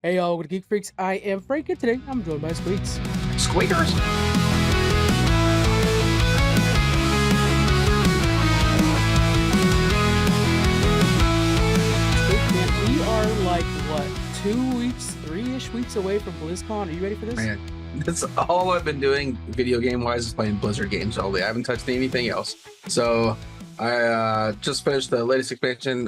Hey y'all, welcome to Geek Freaks. I am Frank, and today I'm joined by Squeaks. Squeakers. Squeaks, man, we are like, what, 2 weeks, 3-ish weeks away from BlizzCon. Are you ready for this? Man, that's all I've been doing video game wise is playing Blizzard games all day. I haven't touched anything else. So I just finished the latest expansion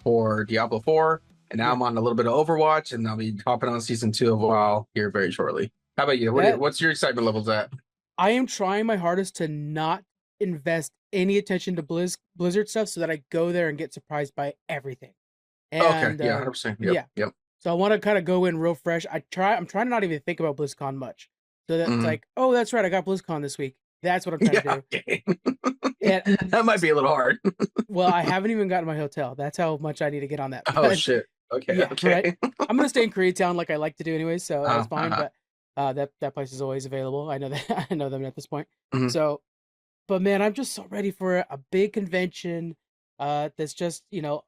for Diablo 4, and now I'm on a little bit of Overwatch, and I'll be hopping on season 2 of WoW here very shortly. How about you? What's your excitement levels at? I am trying my hardest to not invest any attention to Blizzard stuff so that I go there and get surprised by everything. Okay, yeah, 100%. Yep. So I want to kind of go in real fresh. I'm trying to not even think about BlizzCon much. So that's like, oh, that's right, I got BlizzCon this week. That's what I'm trying to do. Okay. And, that might be a little hard. Well, I haven't even gotten my hotel. That's how much I need to get on that. Oh, shit. Okay, yeah, okay. Right? I'm gonna stay in Koreatown like I like to do anyway, so that's fine. But that place is always available. I know that. I know them at this point. So, but man, I'm just so ready for a big convention. That's just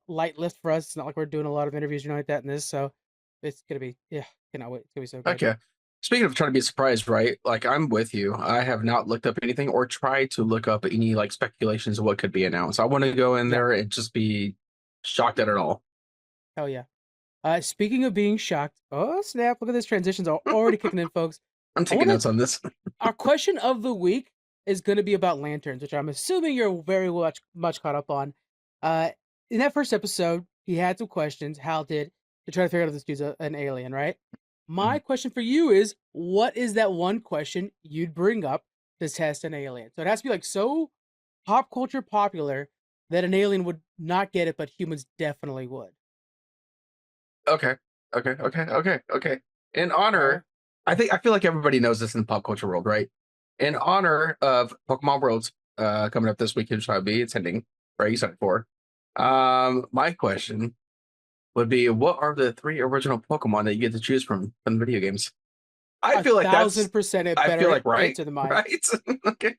light lift for us. It's not like we're doing a lot of interviews or anything like that in this. So it's gonna be cannot wait. It's gonna be so good. Okay. Speaking of trying to be surprised, right? Like, I'm with you. I have not looked up anything or tried to look up any like speculations of what could be announced. I want to go in there and just be shocked at it all. Hell yeah. Speaking of being shocked, oh snap! Look at this, transitions are already kicking in, folks. I'm taking notes on this. Our question of the week is going to be about lanterns, which I'm assuming you're very much caught up on. In that first episode, he had some questions. Hal did, to try to figure out if this dude's an alien, right? My question for you is, what is that one question you'd bring up to test an alien? So it has to be like so pop culture popular that an alien would not get it, but humans definitely would. Okay. In honor, I feel like everybody knows this in the pop culture world, right? In honor of Pokemon Worlds coming up this weekend, which I'll be attending, very excited for. My question would be, what are the 3 original Pokemon that you get to choose from the video games? I feel like 1,000% I feel like right, than mine. right? Okay.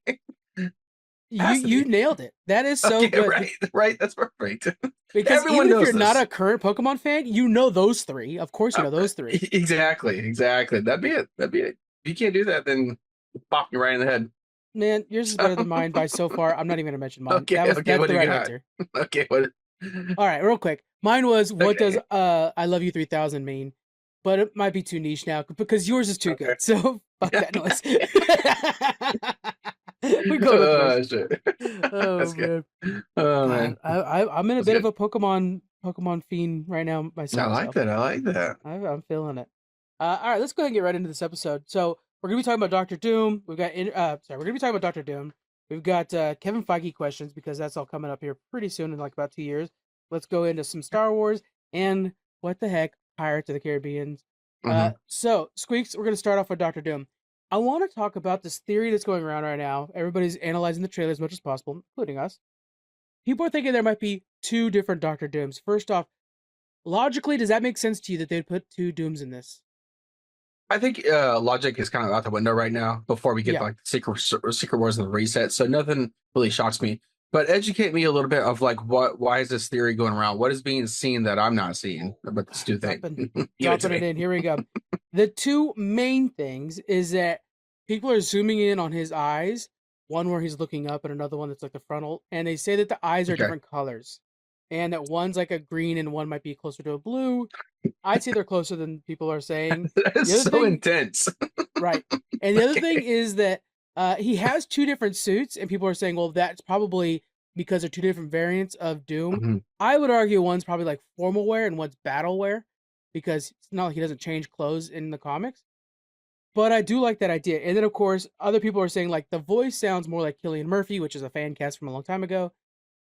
You nailed it. That is so good. Right. That's perfect. Because everyone even if you're not a current Pokemon fan, you know those 3. Of course, you know those 3. Exactly. That'd be it. If you can't do that, then pop you right in the head. Man, yours is better than mine by so far. I'm not even gonna mention mine. Okay. That's the right answer. Okay. What? All right, real quick. Mine was, what does "I love you 3000" mean? But it might be too niche now because yours is too good. So fuck that noise. We go with yours. Oh, that's man. Good. Oh man, I'm in a bit of a Pokemon fiend right now myself. I like that. I'm feeling it. All right, let's go ahead and get right into this episode. So we're gonna be talking about Doctor Doom. We're gonna be talking about Doctor Doom. We've got Kevin Feige questions because that's all coming up here pretty soon in like about 2 years. Let's go into some Star Wars and what the heck, Pirates of the Caribbean. So Squeaks, we're gonna start off with Doctor Doom. I want to talk about this theory that's going around right now. Everybody's analyzing the trailer as much as possible, including us. People are thinking there might be 2 different Doctor Dooms. First off, logically, does that make sense to you that they'd put 2 Dooms in this? I think logic is kind of out the window right now before we get like Secret Wars and the reset. So nothing really shocks me. But educate me a little bit of like why is this theory going around? What is being seen that I'm not seeing about this 2 thing? Dropping it in. Here we go. The 2 main things is that people are zooming in on his eyes. One where he's looking up and another one that's like the frontal. And they say that the eyes are different colors. And that one's like a green and one might be closer to a blue. I'd say they're closer than people are saying. That is so intense. Right. And the other thing is that he has 2 different suits, and people are saying, well, that's probably because they're 2 different variants of Doom. I would argue one's probably like formal wear and one's battle wear, because it's not like he doesn't change clothes in the comics. But I do like that idea. And then, of course, other people are saying like the voice sounds more like Cillian Murphy, which is a fan cast from a long time ago,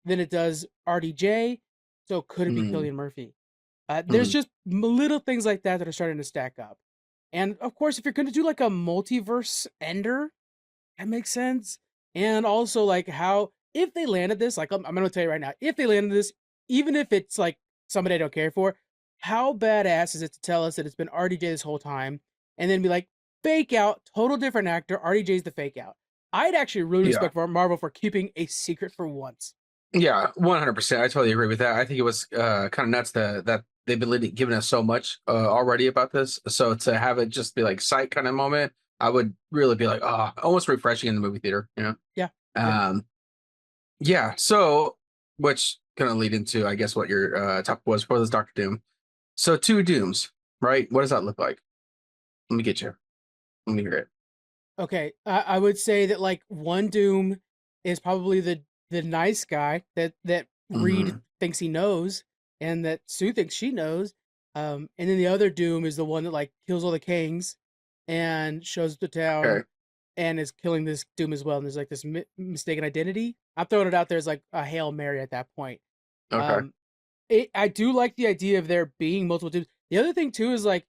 than it does RDJ. So could it be Cillian Murphy? There's just little things like that are starting to stack up. And of course, if you're going to do like a multiverse ender, that makes sense. And also like how, if they landed this, like I'm going to tell you right now, if they landed this, even if it's like somebody I don't care for, how badass is it to tell us that it's been RDJ this whole time and then be like, fake out, total different actor, RDJ's the fake out. I'd actually really respect Marvel for keeping a secret for once. Yeah, 100%. I totally agree with that. I think it was kind of nuts that they've been giving us so much already about this. So to have it just be like sight kind of moment, I would really be like, oh, almost refreshing in the movie theater, you know? Yeah. Yeah. So, which gonna lead into, I guess, what your topic was for this Doctor Doom. So two Dooms, right? What does that look like? Let me get you. Let me hear it. Okay, I would say that like one Doom is probably the nice guy that Reed Mm-hmm. thinks he knows, and that Sue thinks she knows. And then the other Doom is the one that like kills all the kings, and shows up to town Okay. and is killing this Doom as well. And there's like this mistaken identity. I'm throwing it out there as like a Hail Mary at that point. Okay. Um, I do like the idea of there being multiple Dooms. The other thing too is like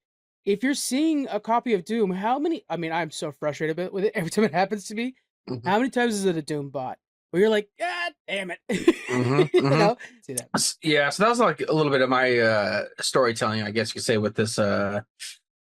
if you're seeing a copy of Doom, how many? I mean, I'm so frustrated with it every time it happens to me. Mm-hmm. How many times is it a Doom bot where you're like, God damn it, Mm-hmm. you Mm-hmm. know? See that? Yeah. So that was like a little bit of my storytelling, I guess you could say, with this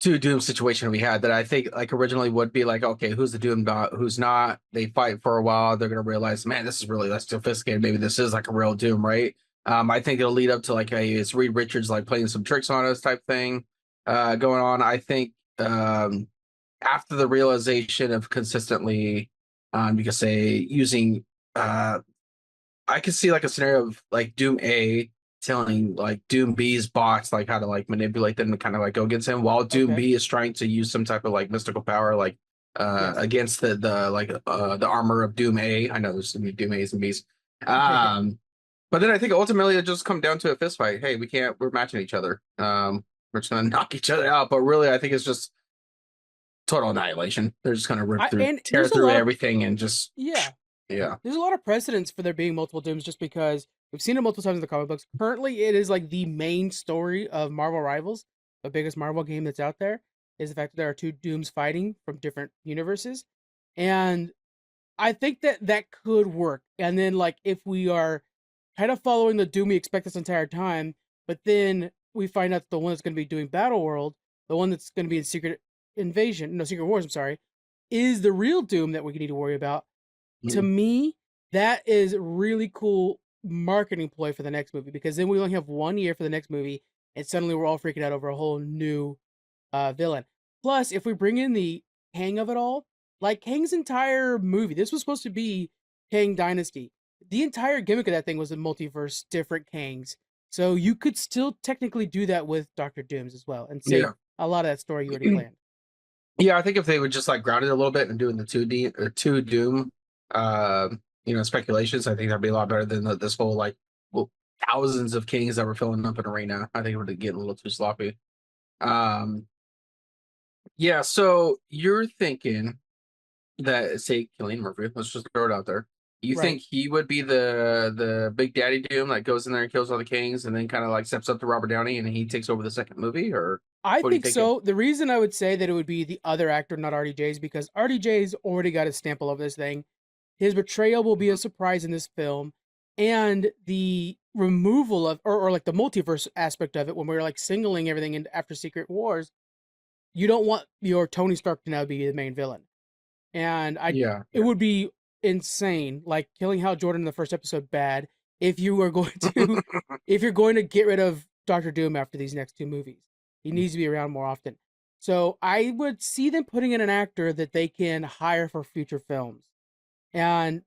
two Doom situation we had that I think like originally would be like, okay, who's the Doom bot, who's not? They fight for a while, they're gonna realize, man, this is really less sophisticated. Maybe this is like a real Doom, right? I think it'll lead up to like it's Reed Richards like playing some tricks on us type thing going on. I think after the realization of consistently, you could say using, I could see like a scenario of like Doom A telling like Doom B's bots like how to like manipulate them to kind of like go against him, while Doom Okay. B is trying to use some type of like mystical power like Yes. against the armor of Doom A. I know there's some Doom A's and B's. But then I think ultimately it just come down to a fist fight. Hey, we're matching each other. We're just gonna knock each other out. But really, I think it's just total annihilation. They're just gonna And tear there's a through lot of everything, and just yeah. yeah. There's a lot of precedence for there being multiple Dooms just because we've seen it multiple times in the comic books. Currently, it is like the main story of Marvel Rivals, the biggest Marvel game that's out there, is the fact that there are two Dooms fighting from different universes. And I think that that could work. And then, like, if we are kind of following the Doom we expect this entire time, but then we find out that the one that's going to be doing Battle World, the one that's going to be in Secret Wars, I'm sorry, is the real Doom that we need to worry about. To Mm. me, that is really cool marketing ploy for the next movie because then we only have 1 year for the next movie, and suddenly we're all freaking out over a whole new villain. Plus, if we bring in the Kang of it all, like Kang's entire movie, this was supposed to be Kang Dynasty. The entire gimmick of that thing was a multiverse, different Kangs. So you could still technically do that with Doctor Dooms as well and save Yeah. a lot of that story you already planned. Yeah, I think if they would just like ground it a little bit and doing the two Doom, uh, speculations, I think that'd be a lot better than this whole like well, thousands of kings that were filling up an arena. I think it would get a little too sloppy. Um, yeah. So you're thinking that say Cillian Murphy, let's just throw it out there. You Right. think he would be the big daddy Doom that goes in there and kills all the kings and then kind of like steps up to Robert Downey and he takes over the second movie, or I what are you think thinking? so. The reason I would say that it would be the other actor, not RDJ, is because RDJ's already got his stamp all over this thing. His betrayal will be a surprise in this film, and the removal of, or like the multiverse aspect of it, when we're like singling everything in after Secret Wars, you don't want your Tony Stark to now be the main villain, and Yeah, it yeah. would be insane, like killing Hal Jordan in the first episode, bad. If you are going to, if you're going to get rid of Doctor Doom after these next two movies, he needs to be around more often. So I would see them putting in an actor that they can hire for future films. And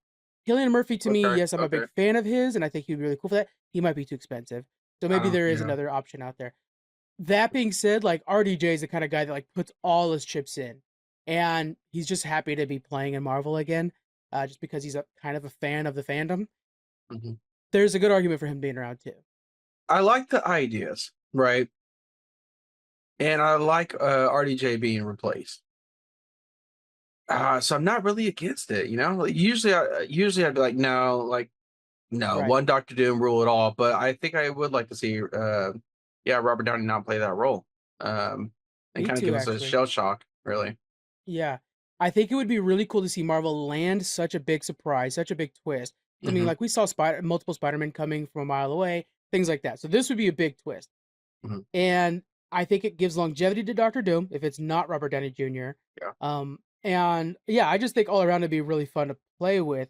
Cillian Murphy, to me, Okay, yes, I'm a okay. big fan of his, and I think he'd be really cool for that. He might be too expensive, so maybe there is Yeah. another option out there. That being said, like RDJ is the kind of guy that like puts all his chips in, and he's just happy to be playing in Marvel again, just because he's a kind of a fan of the fandom. Mhm. There's a good argument for him being around too. I like the ideas, right? And I like RDJ being replaced. So I'm not really against it, you know. Like, usually I'd be like, no, like no, Right. one Doctor Doom rule it all. But I think I would like to see, yeah, Robert Downey not play that role, and Me kind of give too, us a actually. shell shock, really. Yeah. I think it would be really cool to see Marvel land such a big surprise, such a big twist. I mean, Hmm. like we saw multiple Spider-Man coming from a mile away, things like that. So this would be a big twist. Hmm. And I think it gives longevity to Doctor Doom if it's not Robert Downey Jr. Yeah. And yeah, I just think all around it'd be really fun to play with.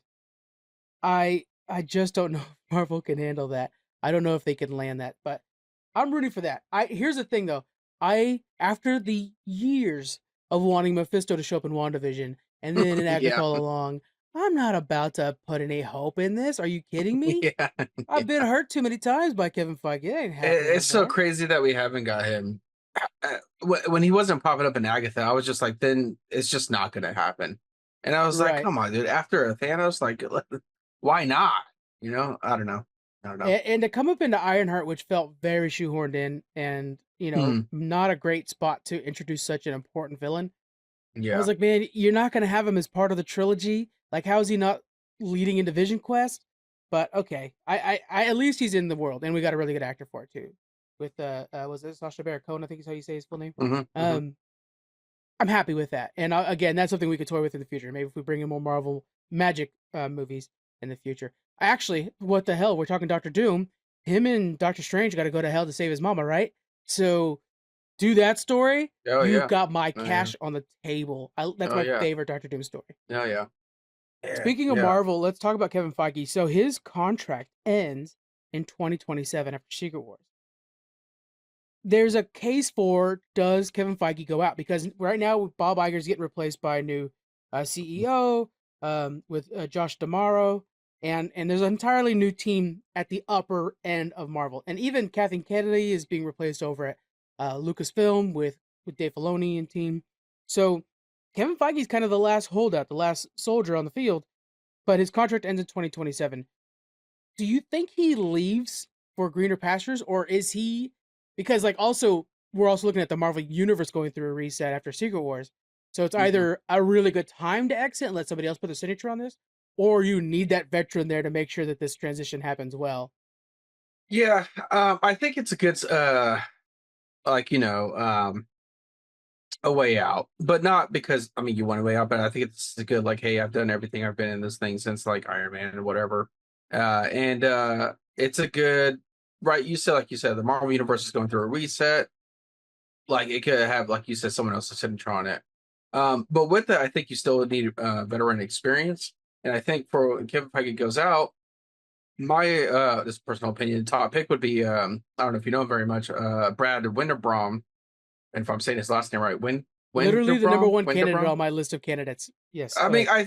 I just don't know if Marvel can handle that. I don't know if they can land that, but I'm rooting for that. Here's the thing though. After the years of wanting Mephisto to show up in WandaVision and then in Agatha Yeah, all along, I'm not about to put any hope in this. Are you kidding me? yeah, I've been hurt too many times by Kevin Feige. It ain't happening no it's so more. crazy that we haven't got him. When he wasn't popping up in Agatha, I was just like, then it's just not gonna happen. And I was like, Right. come on, dude. After a Thanos, like, why not? You know, I don't know. I don't know. And to come up into Ironheart, which felt very shoehorned in, and Hmm. not a great spot to introduce such an important villain. I was Yeah. like, man, you're not gonna have him as part of the trilogy. Like, how is he not leading into Vision Quest? But okay, I at least he's in the world, and we got a really good actor for it too. With was it Sacha Baron Cohen? I think is how you say his full name. Hmm. Hmm. Um, I'm happy with that, and again, that's something we could toy with in the future. Maybe if we bring in more Marvel Magic movies in the future. Actually, what the hell? We're talking Doctor Doom. Him and Doctor Strange got to go to hell to save his mama, right? So do that story. Oh You've yeah. got my Oh yeah. cash on the table. That's Oh my yeah. favorite Doctor Doom story. Oh yeah. Yeah. Speaking of Yeah. Marvel, let's talk about Kevin Feige. So his contract ends in 2027 after Secret Wars. There's a case for, does Kevin Feige go out? Because right now Bob Iger's getting replaced by a new CEO with Josh D'Amaro, and there's an entirely new team at the upper end of Marvel, and even Kathleen Kennedy is being replaced over at Lucasfilm with Dave Filoni and team. So Kevin Feige's kind of the last holdout, the last soldier on the field, but his contract ends in 2027. Do you think he leaves for greener pastures, or is he, because like also we're also looking at the Marvel universe going through a reset after Secret Wars. So it's Hmm. either a really good time to exit and let somebody else put their signature on this, or you need that veteran there to make sure that this transition happens well. Yeah. I think it's a good like, a way out, but not because I mean you want a way out, but I think it's a good like, hey, I've done everything. I've been in this thing since like Iron Man and whatever. And it's a good right. You said like you said, the Marvel universe is going through a reset. Like it could have, like you said, someone else's signature on it. But with that, I think you still need veteran experience. And I think for when Kevin Feige goes out, my this personal opinion, top pick would be I don't know if you know him very much, Brad Winderbaum, and if I'm saying his last name right, Literally the number one candidate Winderbaum. on my list of candidates. Yes, I go mean, ahead.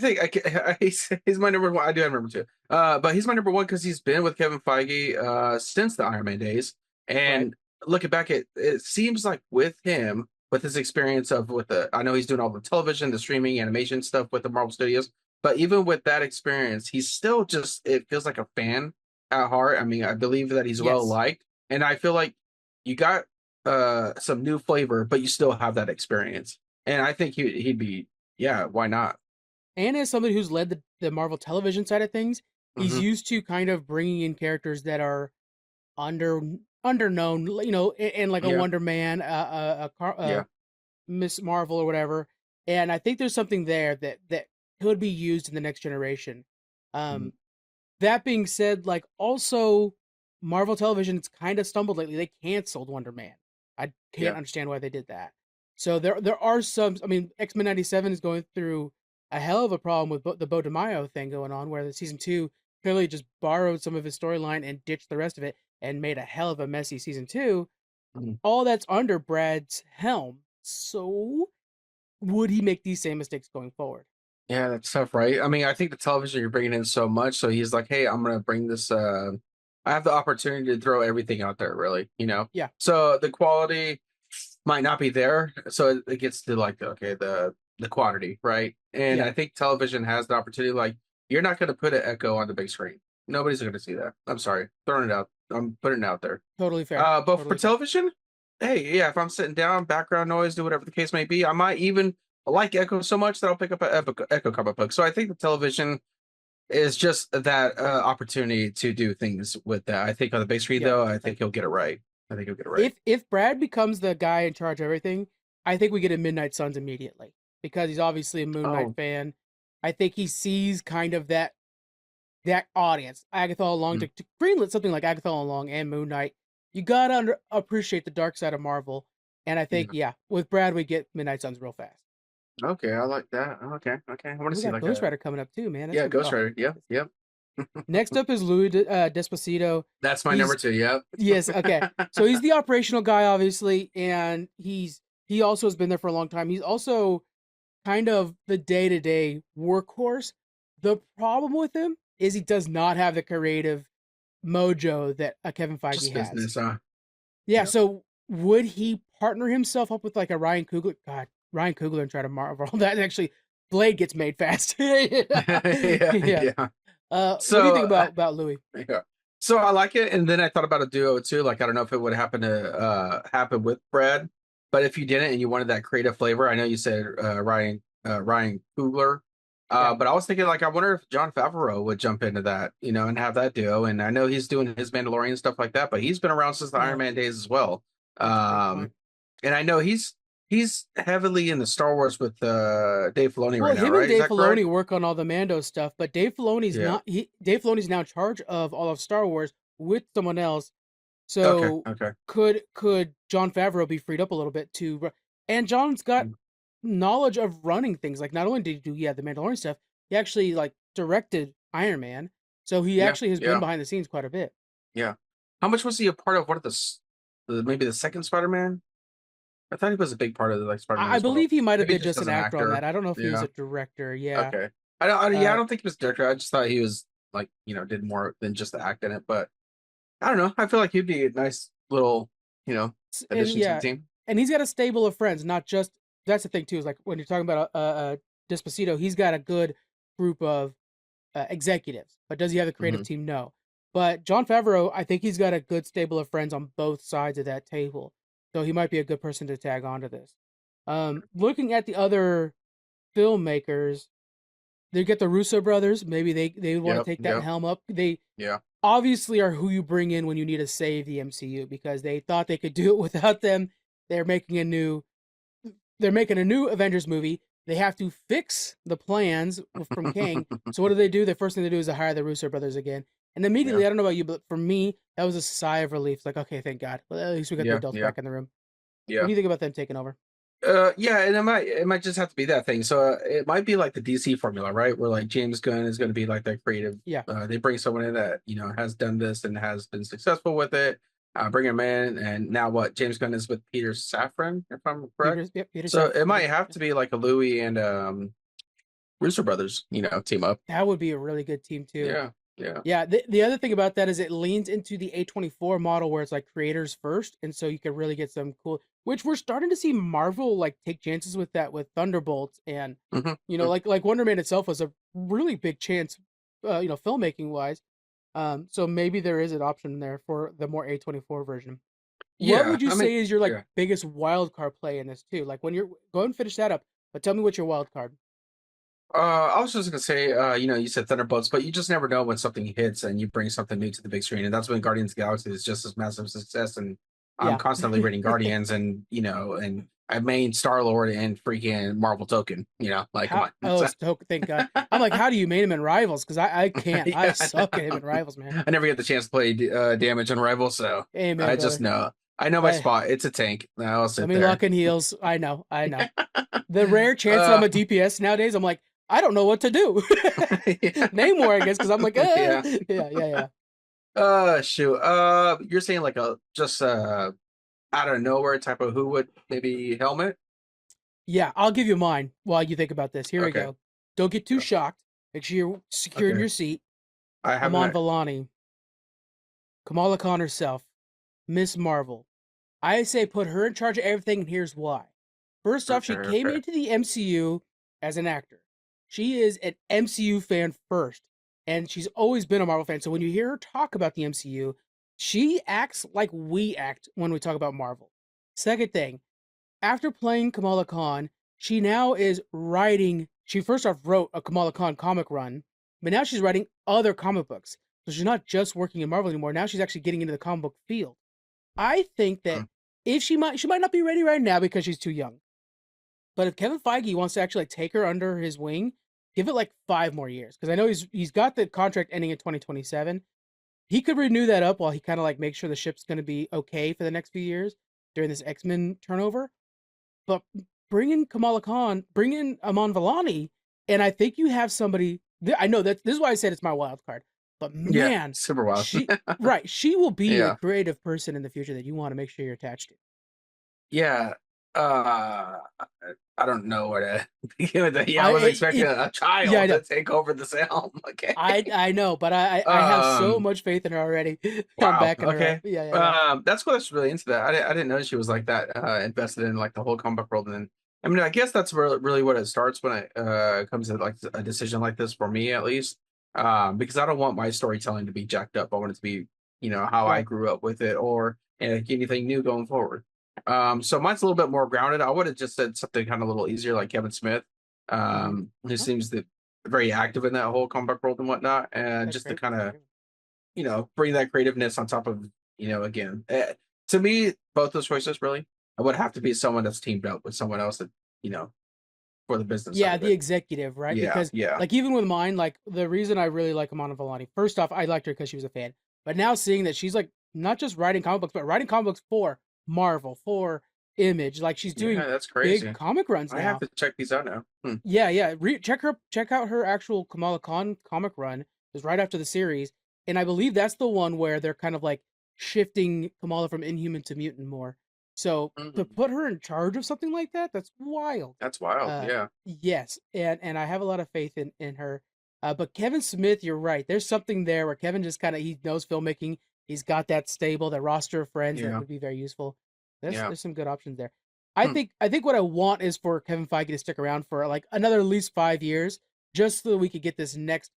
I think he's my number one. I do have number two, but he's my number one because he's been with Kevin Feige since the Iron Man days. Right. And looking back, it seems like with him, with his experience of with the, I know he's doing all the television, the streaming, animation stuff with the Marvel Studios, but even with that experience, he's still just, it feels like a fan at heart. I mean, I believe that he's well Yes. liked, and I feel like you got some new flavor, but you still have that experience. And I think he'd be, yeah, why not? And as somebody who's led the Marvel television side of things, he's Hmm. used to kind of bringing in characters that are under underknown, and like a Yeah, Wonder Man, yeah. Miss Marvel or whatever. And I think there's something there that could be used in the next generation. Mhm. Um, that being said, like also Marvel Television's kind of stumbled lately. They canceled Wonder Man. I can't Yeah. understand why they did that. So there are some. I mean, X-Men '97 is going through a hell of a problem with the Bo DeMaio thing going on, where the season two clearly just borrowed some of his storyline and ditched the rest of it and made a hell of a messy season two. Mhm. All that's under Brad's helm. So would he make these same mistakes going forward? Yeah, that's tough, right? I mean, I think the television you're bringing in so much, so he's like, "Hey, I'm gonna bring this. I have the opportunity to throw everything out there, really, you know." Yeah. So the quality might not be there, so it gets to like, okay, the quantity, right? And Yeah. I think television has the opportunity. Like, you're not gonna put an Echo on the big screen. Nobody's gonna see that. I'm sorry, throwing it out. I'm putting it out there. Totally fair. But for Totally fair. television, hey, yeah, if I'm sitting down, background noise, do whatever the case may be, I might even like Echo so much that I'll pick up an Echo comic book. So I think the television is just that opportunity to do things with that. I think on the big screen, Yep. though, I think he'll get it right. I think he'll get it right. If Brad becomes the guy in charge of everything, I think we get a Midnight Suns immediately because he's obviously a Moon Knight Oh, fan. I think he sees kind of that audience, Agatha All Along, mm, to greenlit something like Agatha All Along and Moon Knight. You gotta appreciate the dark side of Marvel, and I think yeah. yeah, with Brad we get Midnight Suns real fast. Okay, I like that. Okay, okay. I want And to we see got like Ghost a Rider coming up too, man. That's yeah, gonna be Ghost Rider. Yeah, yep. Next up is Louis Despacito. That's my number He's 2. Yep. yes, okay. So he's the operational guy, obviously, and he also has been there for a long time. He's also kind of the day-to-day workhorse. The problem with him is he does not have the creative mojo that a Kevin Feige Just has. business, huh? Yeah, Yep. so would he partner himself up with like a Ryan Coogler? God, Ryan Coogler and try to marvel all that. And actually, Blade gets made fast. Yeah, Yeah. yeah. What do you think So, about Louis? yeah. So I like it, and then I thought about a duo too. Like I don't know if it would happen with Brad, but if you didn't and you wanted that creative flavor, I know you said Ryan Coogler, Yeah, but I was thinking like I wonder if Jon Favreau would jump into that, and have that duo. And I know he's doing his Mandalorian stuff like that, but he's been around since the yeah, Iron Man days as well. that's a great point. Um, and I know he's heavily in the Star Wars with Dave Filoni Well, right now, him and right? Is Dave that correct? Filoni work on all the Mando stuff, but Yeah. Dave Filoni's now in charge of all of Star Wars with someone else. Okay. So Okay. could Jon Favreau be freed up a little bit and John's got knowledge of running things. Like not only did he do the Mandalorian stuff, he actually like directed Iron Man. So he Yeah. actually has been Yeah. behind the scenes quite a bit. Yeah. How much was he a part of? What are maybe the second Spider-Man? I thought he was a big part of the like Spider-Man I as well. believe he might have Maybe been just just as an an actor on actor. that. I don't know if he was Yeah. a director. Yeah. Okay. I Uh, don't think he was director. I just thought he was like, did more than just the act in it. But I don't know. I feel like he'd be a nice little, and addition to the yeah, team. and he's got a stable of friends. Not just that's the thing too. Is like when you're talking about Despacito, he's got a good group of executives. But does he have the creative Hmm. team? No. But Jon Favreau, I think he's got a good stable of friends on both sides of that table. So he might be a good person to tag onto this. Looking at the other filmmakers, they get the Russo brothers. Maybe they would want to Yep. take that Yep. helm up. They Yeah. obviously are who you bring in when you need to save the MCU because they thought they could do it without them. They're making a new they're making a new Avengers movie. They have to fix the plans from Kang. So what do? The first thing they do is to hire the Russo brothers again. And Yeah. immediately, I don't know about you, but for me, that was a sigh of relief. It's like, okay, thank God. Well, at least we got the Yeah. adults Yeah. back in the room. What Yeah. do you think about them taking over? Yeah, and it might just have to be that thing. So it might be like the DC formula, right? Where like James Gunn is going to be like that creative. Yeah, They bring someone in that has done this and has been successful with it. Bring him in, and now what? James Gunn is with Peter Safran, if I'm correct. Peter So Safran. it might have to be like a Louis and Russo brothers, team up. That would be a really good team too. Yeah, yeah. Yeah, the other thing about that is it leans into the A24 model where it's like creators first, and so you could really get some cool. Which we're starting to see Marvel like take chances with that with Thunderbolts, and Hmm. like Wonder Man itself was a really big chance, filmmaking wise. So maybe there is an option there for the more A24 version. What Yeah, would you I mean, say is your like yeah. biggest wild card play in this too? Like when you're go ahead and finish that up, but tell me what's your wild card. I was just gonna say, you said Thunderbolts, but you just never know when something hits and you bring something new to the big screen, and that's when Guardians of the Galaxy is just as massive success. And I'm Yeah. constantly reading Guardians, and and I main Star Lord and freaking Marvel Token. Like come How? on. Oh, thank God. I'm like, how do you main him in Rivals? Because I can't. I Yeah. suck at him in Rivals, man. I never get the chance to play damage on Rival, so Amen, I just brother. know. I know my Hey, spot. It's a tank. I'll let sit me there. lock in heals. I know. The rare chance that I'm uh, a DPS nowadays, I'm like, I don't know what to do. yeah. Namor, I guess, because I'm like, Yeah. yeah. Shoot. You're saying like a just out of nowhere type of who would maybe helmet? Yeah, I'll give you mine while you think about this. Here we Okay. go. Don't get too Yeah. shocked. Make sure you're secure in Okay. your seat. I have Amon that. Vellani, Kamala Khan herself, Miss Marvel. I say put her in charge of everything, and here's why. First off, Okay. she came Okay. into the MCU as an actor. She is an MCU fan first, and she's always been a Marvel fan. So when you hear her talk about the MCU, she acts like we act when we talk about Marvel. Second thing, after playing Kamala Khan, she now is writing. She first off wrote a Kamala Khan comic run, but now she's writing other comic books. So she's not just working in Marvel anymore. Now she's actually getting into the comic book field. I think that Mm. if she might not be ready right now because she's too young. But if Kevin Feige wants to actually like, take her under his wing, give it like 5 more years because I know he's got the contract ending in 2027. He could renew that up while he kind of like makes sure the ship's going to be okay for the next few years during this X-Men turnover. But bring in Kamala Khan, bring in Amon Vellani, and I think you have somebody. I know that this is why I said it's my wild card. But Yeah, man, super wild. she will be the Yeah. creative person in the future that you want to make sure you're attached to. Yeah. I don't know what to begin with that. Yeah, I I was it, expecting it a yeah, I child know. to take over the helm. Okay. I know, but I have so Um, much faith in her already. I'm wow. backing her up. Okay. Yeah, yeah, yeah. That's what I was really into that. I didn't know she was like that invested in like the whole comic world. And I mean, I guess that's really what it starts when it comes to like a decision like this for me at least. Because I don't want my storytelling to be jacked up. I want it to be, how I Right. grew up with it or anything new going forward. So mine's a little bit more grounded. I would have just said something kind of a little easier, like Kevin Smith, who Oh, seems to very active in that whole comic world and whatnot, and that's just to great. kind That's of great. bring that creativeness on top of again, to me, both those choices really, I would have to be someone that's teamed up with someone else that you know for the business side Yeah, of the it. executive, right? Yeah, Because yeah, like even with mine, like the reason I really like Amanda Vellani, first off, I liked her because she was a fan. But now seeing that she's like not just writing comic books, but writing comic books for Marvel, for Image, like she's doing yeah. That's big crazy. comic runs I have now. to check these out now. Yeah, yeah. Check out her actual Kamala Khan comic run. It was right after the series, and I believe that's the one where they're kind of like shifting Kamala from Inhuman to mutant more. So to Mhm. put her in charge of something like that, that's wild. That's wild. Yeah, Yes, and I have a lot of faith in her. But Kevin Smith, you're right. There's something there where Kevin just kind of he knows filmmaking. He's got that stable, that roster of friends that yeah, would be very useful. yeah. There's some good options there. Hmm. I think what I want is for Kevin Feige to stick around for like another at least 5 years, just so that we could get this next,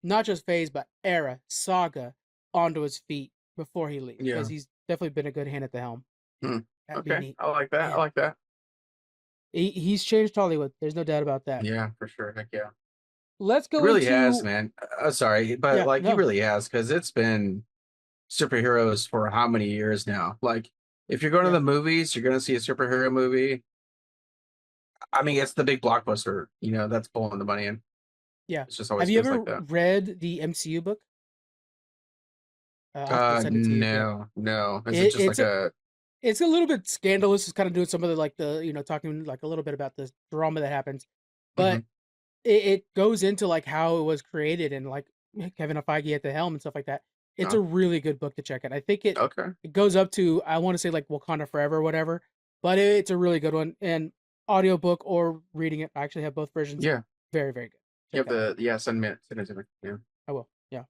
not just phase but era saga onto his feet before he leaves, because Yeah. he's definitely been a good hand at the helm. Hmm. That'd be Okay, neat. I like that. I Man, like that. he's changed Hollywood. There's no doubt about that. Yeah, for sure. Heck yeah. Let's He go really has, into man. Sorry, but yeah, like he no, really has because it's been superheroes for how many years now? Like, if you're going to yeah, the movies, you're going to see a superhero movie. I mean, it's the big blockbuster, that's pulling the money in. yeah. It's just Have always you feels ever like that. read the MCU book? I'll have to send it to you if you. No, no. Is it It, just it's like a a? it's a little bit scandalous. It's kind of doing some of the like the talking like a little bit about the drama that happens, but Mhm. it goes into like how it was created and like Kevin Feige at the helm and stuff like that. It's Oh, a really good book to check out. I think okay. it goes up to I want to say like Wakanda Forever or whatever, but it's a really good one and audiobook or reading it. I actually have both versions. Yeah, Very very good. you Check have that out. the send it to me. Yeah. I will. Yeah.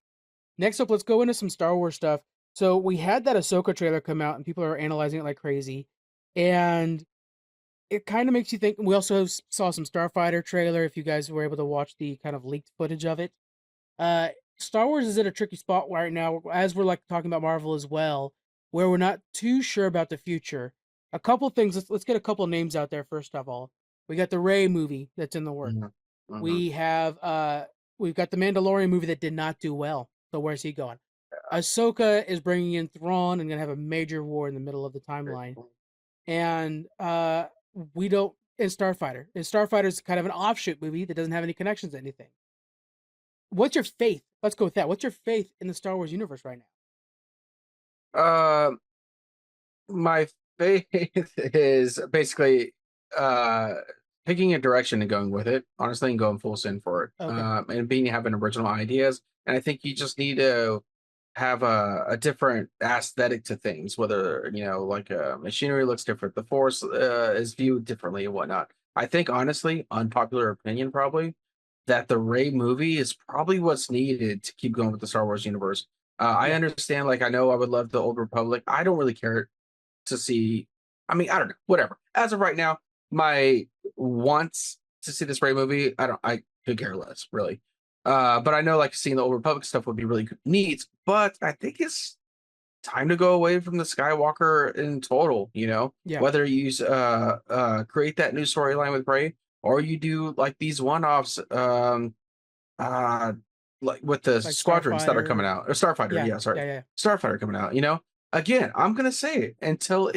Next up, let's go into some Star Wars stuff. So we had that Ahsoka trailer come out, and people are analyzing it like crazy, and it kind of makes you think. We also saw some Starfighter trailer. If you guys were able to watch the kind of leaked footage of it, uh, Star Wars is in a tricky spot right now, as we're like talking about Marvel as well, where we're not too sure about the future. A couple things. Let's get a couple names out there. First of all, we got the Rey movie that's in the works. Mhm. Mhm. We have we've got the Mandalorian movie that did not do well. So where's he going? Ahsoka is bringing in Thrawn and gonna have a major war in the middle of the timeline. And we don't in Starfighter. And Starfighter is kind of an offshoot movie that doesn't have any connections to anything. What's your faith? Let's go with that. What's your faith in the Star Wars universe right now? Uh, my faith is basically uh picking a direction and going with it, honestly, and going full send for it. Okay. And being having original ideas. And I think you just need to have a different aesthetic to things, whether like machinery looks different, the force is viewed differently and whatnot. I think honestly, unpopular opinion probably, that the Ray movie is probably what's needed to keep going with the Star Wars universe. I Yeah. understand, like I know I would love the Old Republic. I don't really care to see. I mean, I don't know, whatever. As of right now, my wants to see this Ray movie, I could care less, really. But I know like seeing the Old Republic stuff would be really neat. But I think it's time to go away from the Skywalker in total, Yeah. whether you use create that new storyline with Ray or you do like these one-offs uh like with the Like squadrons that are coming Starfighter. out, or Starfighter, Yeah. yeah, sorry. Yeah. Yeah. Starfighter coming out, again, I'm gonna say it until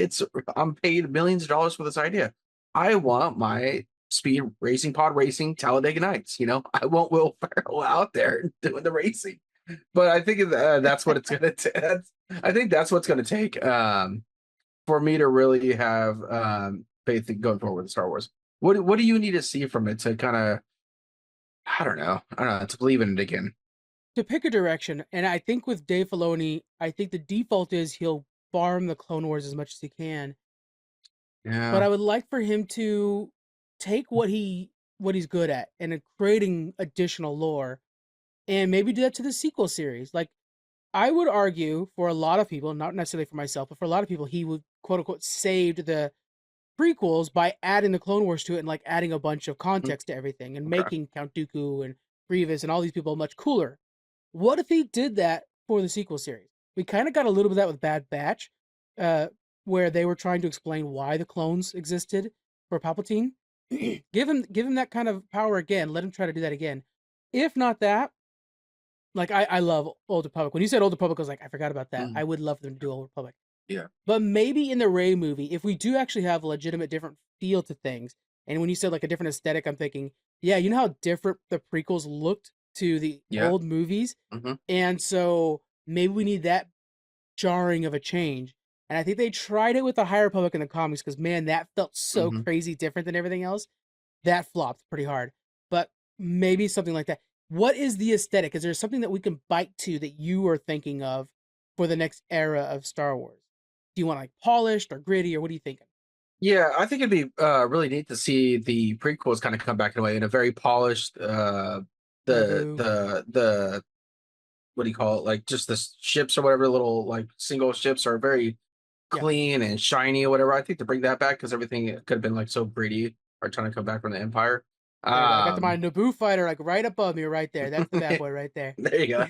I'm paid millions of dollars for this idea. I want my speed racing pod racing Talladega Nights, I want Will Ferrell out there doing the racing. But I think that's what it's gonna take. I think that's what's gonna take for me to really have faith in going forward with Star Wars. What do you need to see from it to kind of, I don't know, to believe in it again? to pick a direction, and I think with Dave Filoni, I think the default is he'll farm the Clone Wars as much as he can. But Yeah. I would like for him to take what he's good at and in creating additional lore, and maybe do that to the sequel series. Like I would argue for a lot of people, not necessarily for myself, but for a lot of people, he would quote unquote saved the prequels by adding the Clone Wars to it and like adding a bunch of Mm, context to everything and okay. making Count Dooku and Grievous and all these people much cooler. What if he did that for the sequel series? We kind of got a little bit of that with Bad Batch, uh, where they were trying to explain why the clones existed for Palpatine. Give him that kind of power again. Let him try to do that again. If not that, like I love Old Republic. When you said Old Republic, I was like, I forgot about that. Mm, I would love them to do Old Republic. yeah. But maybe in the Rey movie, if we do actually have a legitimate different feel to things, and when you said like a different aesthetic, I'm thinking, yeah, you know how different the prequels looked to the Yeah. old movies? Hmm. And so maybe we need that jarring of a change. And I think they tried it with the High Republic in the comics because, man, that felt so Hmm. crazy different than everything else. That flopped pretty hard. But maybe something like that. What is the aesthetic? Is there something that we can bite to that you are thinking of for the next era of Star Wars? Do you want like polished or gritty, or what are you thinking? Yeah, I think it'd be really neat to see the prequels kind of come back in a way in a very polished Naboo. the what do you call it? Like just the ships or whatever, little like single ships are very Yeah. clean and shiny or whatever. I think to bring that back because everything could have been like so gritty or trying to come back from the Empire. There you go. I got my Um, Naboo fighter like right above me right there. That's the bad boy right there. there you go,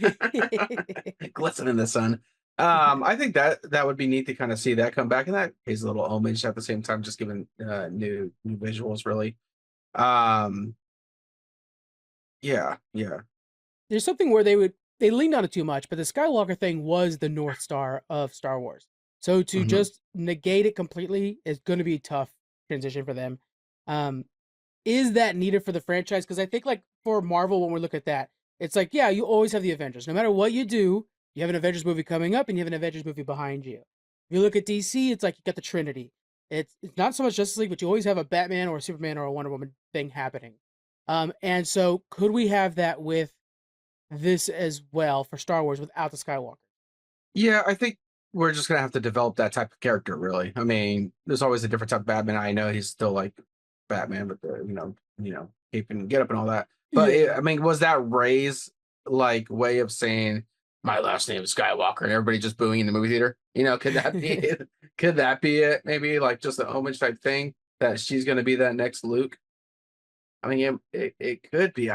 glisten in the sun. I think that would be neat to kind of see that come back, and that pays a little homage at the same time, just giving new visuals really. Um, yeah, yeah. There's something where they leaned on it too much, but the Skywalker thing was the North Star of Star Wars. So to Hmm. just negate it completely is going to be a tough transition for them. Um, is that needed for the franchise? Because I think like for Marvel, when we look at that, it's like, yeah, you always have the Avengers. No matter what you do, you have an Avengers movie coming up and you have an Avengers movie behind you. If you look at DC, it's like you got the Trinity. It's not so much Justice League, but you always have a Batman or a Superman or a Wonder Woman thing happening. And so could we have that with this as well for Star Wars without the Skywalker? Yeah, I think we're just gonna have to develop that type of character, really. I mean, there's always a different type of Batman. I know he's still like Batman, but the cape and get up and all that. But Yeah. I mean, was that Ray's like way of saying my last name is Skywalker and everybody just booing in the movie theater? Could that be it? Could that be it? Maybe like just a homage type thing that she's gonna be that next Luke. I mean, it could be.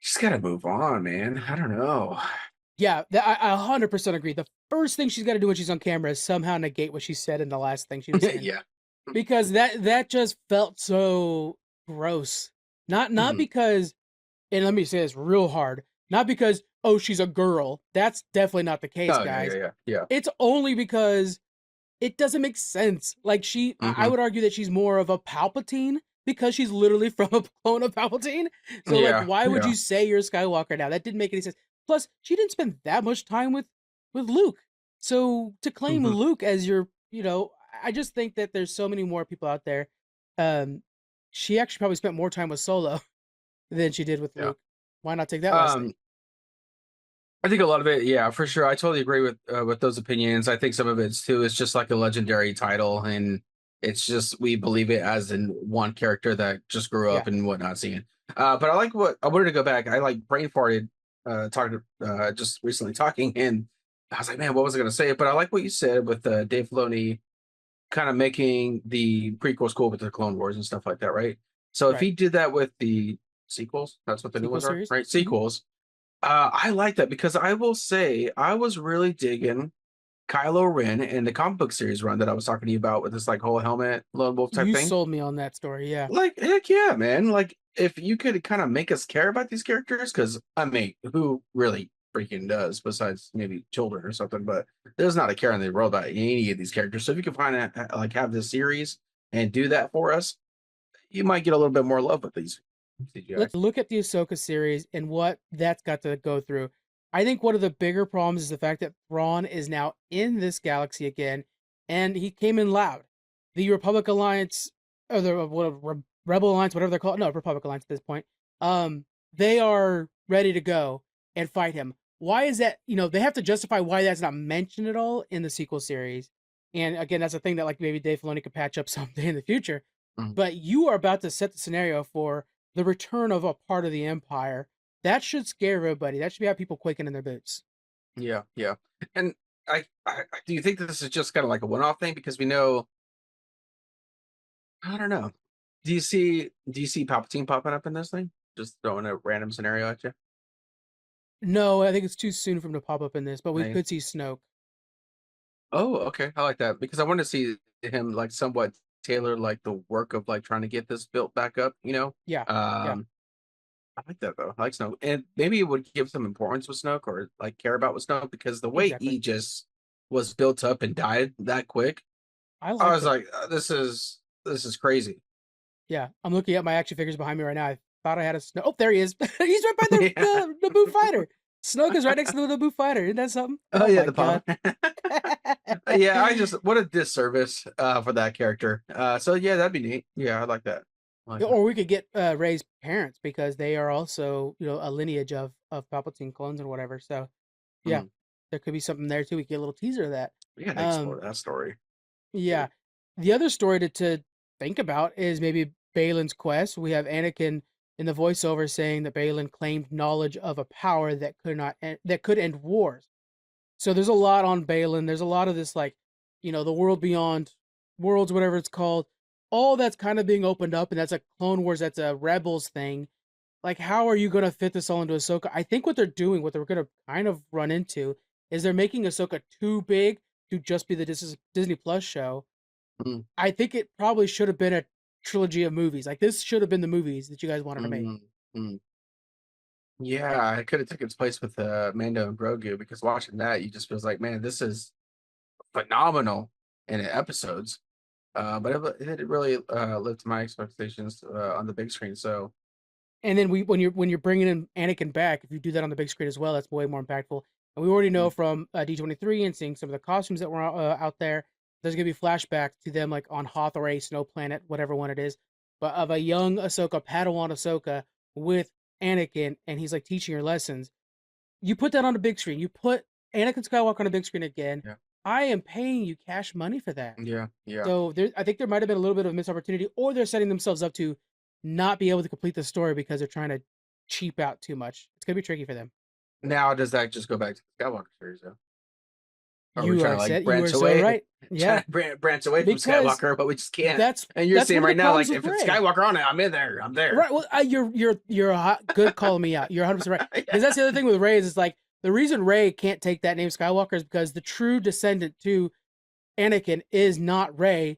Just gotta move on, man. I don't know. Yeah, I 100% agree. The first thing she's got to do when she's on camera is somehow negate what she said in the last thing she was in, Yeah. because that just felt so gross. Not Mhm. because, and let me say this real hard, not because oh she's a girl. That's definitely not the case, Oh yeah, guys. yeah, yeah, yeah. It's only because it doesn't make sense. Like I Hmm. would argue that she's more of a Palpatine because she's literally from a clone of Palpatine. So like, Yeah, why would yeah. you say you're a Skywalker now? That didn't make any sense. Plus, she didn't spend that much time with Luke. So to claim Mhm. Luke as your, I just think that there's so many more people out there. Um, she actually probably spent more time with Solo than she did with Yeah. Luke. Why not take that lesson? Um, I think a lot of it, yeah, for sure. I totally agree with those opinions. I think some of it's too is just like a legendary title, and it's just we believe it as in one character that just grew Yeah. up and whatnot. Seeing, but I like what I wanted to go back. I like brain farted, talking just recently talking, and I was like, man, what was I going to say? But I like what you said with Dave Filoni kind of making the prequels cool with the Clone Wars and stuff like that, right? So if Right. he did that with the sequels, that's what the new Sequel ones are, series. right? Hmm. Sequels. I like that because I will say I was really digging Kylo Ren in the comic book series run that I was talking to you about with this like whole helmet lone wolf type You thing. sold me on that story. Yeah. Like, heck yeah, man. Like, if you could kind of make us care about these characters, because I mean, who really freaking does besides maybe children or something, but there's not a care in the world about any of these characters. So if you can find that, like, have this series and do that for us, you might get a little bit more love with these CGI. Let's look at the Ahsoka series and what that's got to go through. I think one of the bigger problems is the fact that Thrawn is now in this galaxy again, and he came in loud. The Republic Alliance, or the Rebel Alliance, whatever they're called, no, Republic Alliance at this point, they are ready to go. and fight him. Why is that? They have to justify why that's not mentioned at all in the sequel series. And again, that's a thing that like maybe Dave Filoni could patch up someday in the future. Mm. But you are about to set the scenario for the return of a part of the Empire. That should scare everybody. That should have people quaking in their boots. Yeah, yeah. And I do you think that this is just kind of like a one-off thing? Because we know, I don't know. Do you see Palpatine popping up in this thing? Just throwing a random scenario at you? No, I think it's too soon for him to pop up in this, but we Nice. could see Snoke. Oh, okay. I like that because I want to see him like somewhat tailor like the work of like trying to get this built back up, you know? Yeah, yeah, Um, I like that though. I like Snoke. And maybe it would give some importance with Snoke or like care about with Snoke because the way exactly. he just was built up and died that quick, I I liked was it. like, this is crazy. Yeah, I'm looking at my action figures behind me right now. I thought I had a Snoke. Oh, there he is. He's right by the, Yeah. the Naboo fighter. Snoke is right next to the Naboo fighter. Isn't that something? Oh Oh yeah, my the god. palm. Yeah, I just what a disservice for that character. So yeah, that'd be neat. Yeah, I like that. I like that. Or we could get Rey's parents because they are also, a lineage of Palpatine clones and whatever. So yeah, Mm. there could be something there too. We get a little teaser of that. We gotta Um, explore that story. yeah. The other story to think about is maybe Balin's quest. We have Anakin in the voiceover saying that Balin claimed knowledge of a power that could end wars. So there's a lot on Balin. There's a lot of this like, the world beyond worlds, whatever it's called. All that's kind of being opened up, and that's a Clone Wars. That's a Rebels thing. Like, how are you going to fit this all into Ahsoka? I think what they're doing, what they're going to kind of run into, is they're making Ahsoka too big to just be the Disney Plus show. Mm, I think it probably should have been a trilogy of movies. Like, this should have been the movies that you guys wanted to make. mm, mm. Yeah, it could have taken its place with Mando and Grogu because watching that, you just feels like, man, this is phenomenal in episodes. But it didn't really live to my expectations on the big screen. So And then when you're bringing in Anakin back, if you do that on the big screen as well, that's way more impactful. And we already know mm, from D23 and seeing some of the costumes that were out there, there's gonna be flashbacks to them like on Hoth or a snow planet, whatever one it is, but of a young Ahsoka, Padawan Ahsoka with Anakin, and he's like teaching her lessons. You put that on the big screen. You put Anakin Skywalker on the big screen again. yeah, I am paying you cash money for that. yeah, yeah. So I think there might have been a little bit of a missed opportunity, or they're setting themselves up to not be able to complete the story because they're trying to cheap out too much. It's gonna be tricky for them. Now does that just go back to the Skywalker series though? Or are we You trying are to like said you are branch so away, right. trying Yeah, to branch away from because Skywalker, but we just can't. that's And you're that's saying one of the right now, problems like with if it's Ray. Skywalker on it, I'm in there. I'm there. Right. Well, you're good calling me out. You're 100% right. Yeah. Because that's the other thing with Ray is it's like the reason Ray can't take that name Skywalker is because the true descendant to Anakin is not Ray.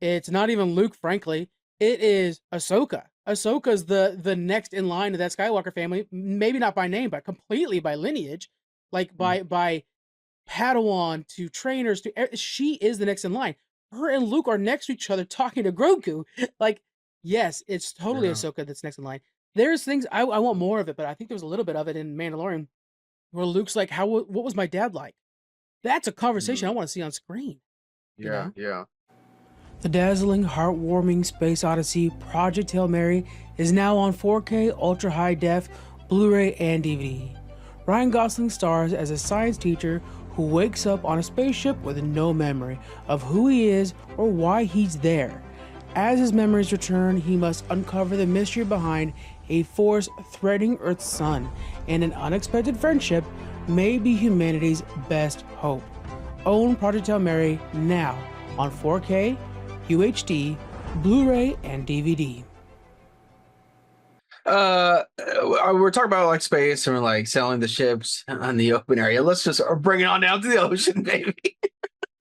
It's not even Luke, frankly. It is Ahsoka. Ahsoka's the next in line of that Skywalker family. Maybe not by name, but completely by lineage, like Mm, by Padawan to trainers to. She is the next in line. Her and Luke are next to each other talking to Grogu. Like, yes, it's totally yeah. Ahsoka that's next in line. There's things I want more of it, but I think there was a little bit of it in Mandalorian where Luke's like, what was my dad like? That's a conversation I Mm, want to see on screen. You yeah, know. yeah. The dazzling, heartwarming space odyssey Project Hail Mary is now on 4K Ultra High Def, Blu-ray, and DVD. Ryan Gosling stars as a science teacher who wakes up on a spaceship with no memory of who he is or why he's there. As his memories return, he must uncover the mystery behind a force threatening Earth's sun, and an unexpected friendship may be humanity's best hope. Own Project Hail Mary now on 4K, UHD, Blu-ray, and DVD. We're talking about like space and we're like selling the ships on the open area. Let's just bring it on down to the ocean, baby.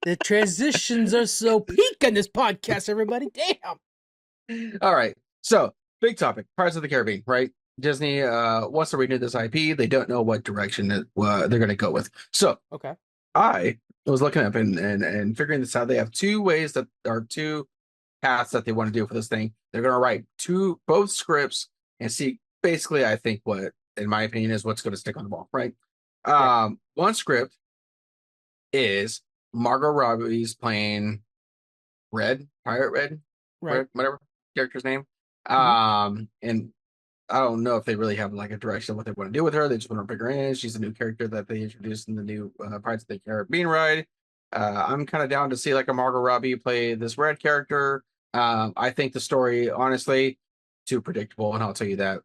The transitions are so peak on this podcast, everybody. Damn. All right. So big topic, Pirates of the Caribbean, right? Disney wants to renew this IP. They don't know what direction they're going to go with. So Okay. I was looking up and figuring this out. They have two ways that are two paths that they want to do for this thing. They're going to write both scripts and see basically, I think what, in my opinion, is what's going to stick on the wall, right? Yeah. One script is Margot Robbie's playing Red, Pirate Red, Right. whatever character's name. Mhm. And I don't know if they really have like a direction of what they want to do with her. They just want to bring her in. She's a new character that they introduced in the new Pirates of the Caribbean ride. I'm kind of down to see like a Margot Robbie play this red character. I think the story, honestly, too predictable, and I'll tell you that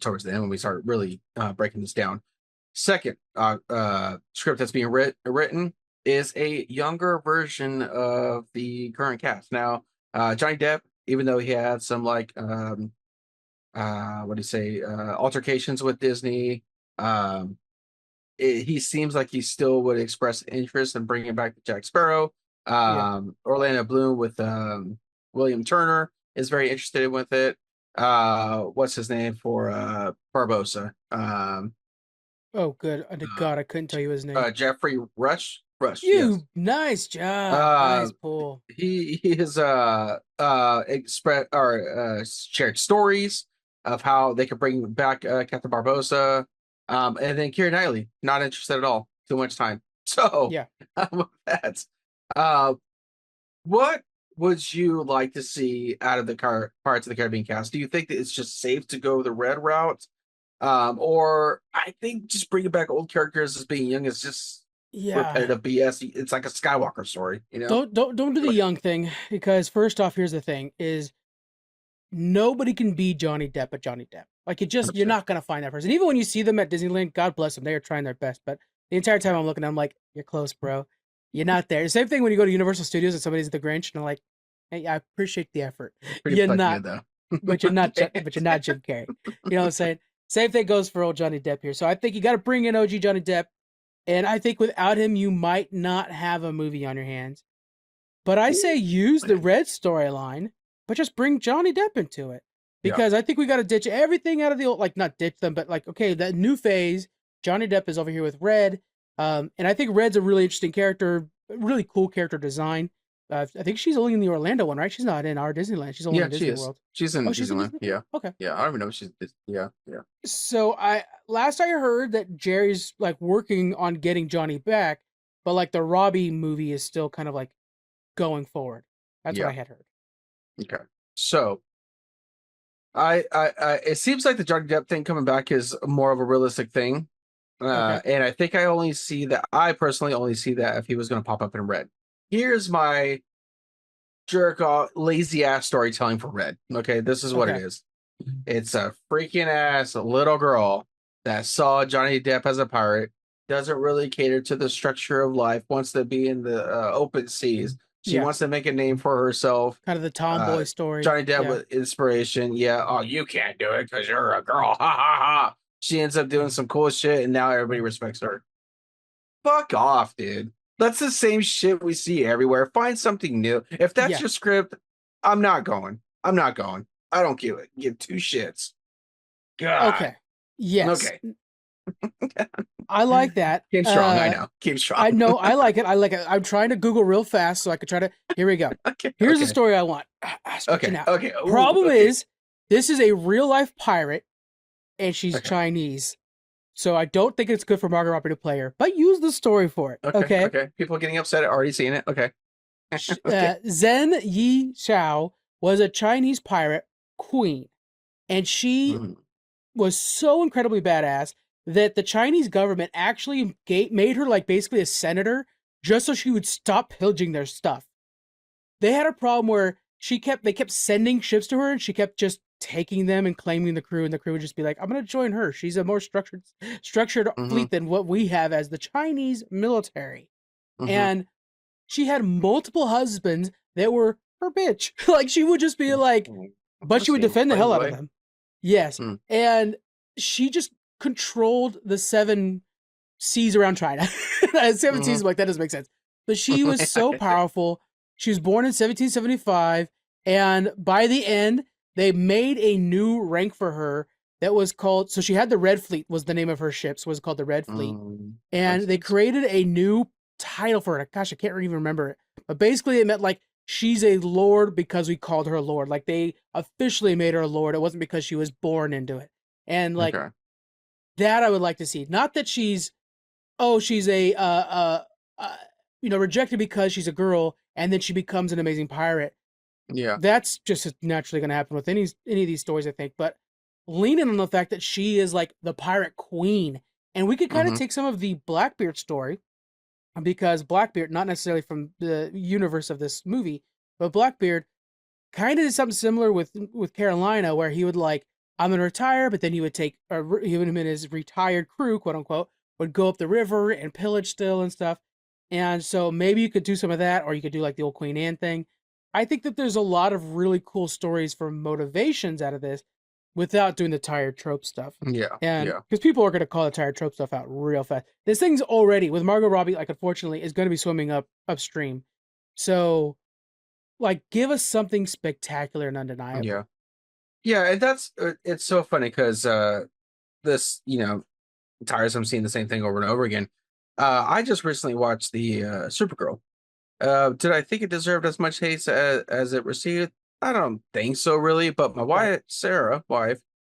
towards the end when we start really breaking this down. Second script that's being written is a younger version of the current cast. Now, Johnny Depp, even though he had some like what do you say altercations with Disney, he seems like he still would express interest in bringing back Jack Sparrow. Orlando Bloom with William Turner is very interested with it. What's his name for Barbosa? Oh, good. God, I couldn't tell you his name. Jeffrey Rush. Yes. Nice job. Nice pull. He has expressed or shared stories of how they could bring back Captain Barbosa. And then Keira Knightley, not interested at all. Too much time. So yeah, with that, what would you like to see out of the Pirates of the Caribbean cast? Do you think that it's just safe to go the red route? Or I think just bringing back old characters as being young is just repetitive BS. It's like a Skywalker story, you know? Don't do the young thing, because first off, here's the thing: is nobody can be Johnny Depp but Johnny Depp. Like you're not gonna find that person. Even when you see them at Disneyland, God bless them, they are trying their best. But the entire time I'm looking, I'm like, you're close, bro. You're not there. Same thing when you go to Universal Studios and somebody's the Grinch, and I'm like, hey, I appreciate the effort. You're not, but you're not, but you're not Jim Carrey. You know what I'm saying? Same thing goes for old Johnny Depp here. So I think you got to bring in OG Johnny Depp. And I think without him, you might not have a movie on your hands. But I say use the red storyline, but just bring Johnny Depp into it. Because I think we got to ditch everything out of the old, like not ditch them, but like, okay, that new phase, Johnny Depp is over here with Red. And I think Red's a really interesting character, really cool character design. I think she's only in the Orlando one, right? She's not in our Disneyland. She's only in Disney World. She's in Disneyland. Yeah. Okay. Yeah, I don't even know if she's. Yeah. So last I heard that Jerry's like working on getting Johnny back, but like the Robbie movie is still kind of like going forward. That's what I had heard. Okay. So I it seems like the Johnny Depp thing coming back is more of a realistic thing. And I think I personally only see that if he was going to pop up in Red. Here's my jerk off, lazy ass storytelling for Red. Okay, this is what it is. It's a freaking ass little girl that saw Johnny Depp as a pirate, doesn't really cater to the structure of life, wants to be in the open seas. She wants to make a name for herself. Kind of the tomboy story. Johnny Depp with inspiration. Yeah. Oh, you can't do it because you're a girl. Ha ha ha. She ends up doing some cool shit, and now everybody respects her. Fuck off, dude. That's the same shit we see everywhere. Find something new. If that's your script, I'm not going. I don't give two shits. God. Okay. Yes. Okay. I like that. Keep strong. I know. Keep strong. I know. I like it. I'm trying to Google real fast so I could try to. Here we go. Here's the story I want. Okay. Ooh, Problem is, this is a real life pirate, and she's Chinese. So I don't think it's good for Margot Robbie to play her, but use the story for it. Okay. People getting upset at already seeing it. Okay. Zhen Yi Xiao was a Chinese pirate queen, and she was so incredibly badass that the Chinese government actually made her like basically a senator just so she would stop pillaging their stuff. They had a problem where they kept sending ships to her, and she kept just taking them and claiming the crew, and the crew would just be like, I'm going to join her. She's a more structured fleet than what we have as the Chinese military. And she had multiple husbands that were her bitch. Like, she would just be like, but she would defend the hell out of them. Yes. And she just controlled the 7 seas around China. 7 seas, like, that doesn't make sense. But she was so powerful. She was born in 1775. And by the end, they made a new rank for her that was called, so she had the Red Fleet was the name of her ships, was called the Red Fleet. And they created a new title for her. Gosh, I can't even remember it. But basically it meant like, she's a lord because we called her a lord. Like, they officially made her a lord. It wasn't because she was born into it. And like, that I would like to see. Not that she's a, rejected because she's a girl and then she becomes an amazing pirate. Yeah, that's just naturally going to happen with any of these stories, I think. But leaning on the fact that she is like the pirate queen. And we could kind of Mm-hmm. take some of the Blackbeard story, because Blackbeard, not necessarily from the universe of this movie, but Blackbeard kind of did something similar with Carolina, where he would like, I'm gonna retire, but then he would take, or he would, him and his retired crew, quote unquote, would go up the river and pillage still and stuff. And so maybe you could do some of that, or you could do like the old Queen Anne thing. I think that there's a lot of really cool stories for motivations out of this without doing the tired trope stuff. Yeah, And yeah, because people are going to call the tired trope stuff out real fast. This thing's already, with Margot Robbie, like, unfortunately, is going to be swimming upstream. So, like, give us something spectacular and undeniable. yeah, yeah. And that's it's so funny because this, tiresome seeing the same thing over and over again. I just recently watched the Supergirl. Did I think it deserved as much hate as it received? I don't think so, really. But my Right. wife, Sarah,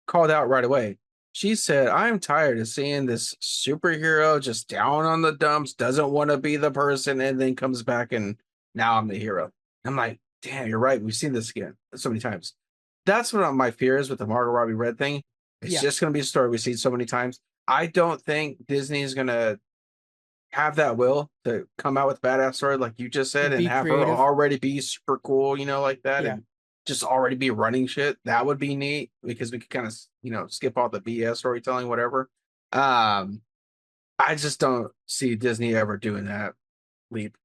called out right away. She said, "I'm tired of seeing this superhero just down on the dumps, doesn't want to be the person, and then comes back and now I'm the hero." I'm like, "Damn, you're right. We've seen this again so many times." That's what my fear is with the Margot Robbie Red thing. It's Yeah. just going to be a story we've seen so many times. I don't think Disney is going to have that will to come out with badass story like you just said And and be have her creative. already be super cool, like that, Yeah. and just already be running shit. That would be neat because we could kind of, skip all the BS storytelling, whatever. Um, I just don't see Disney ever doing that leap.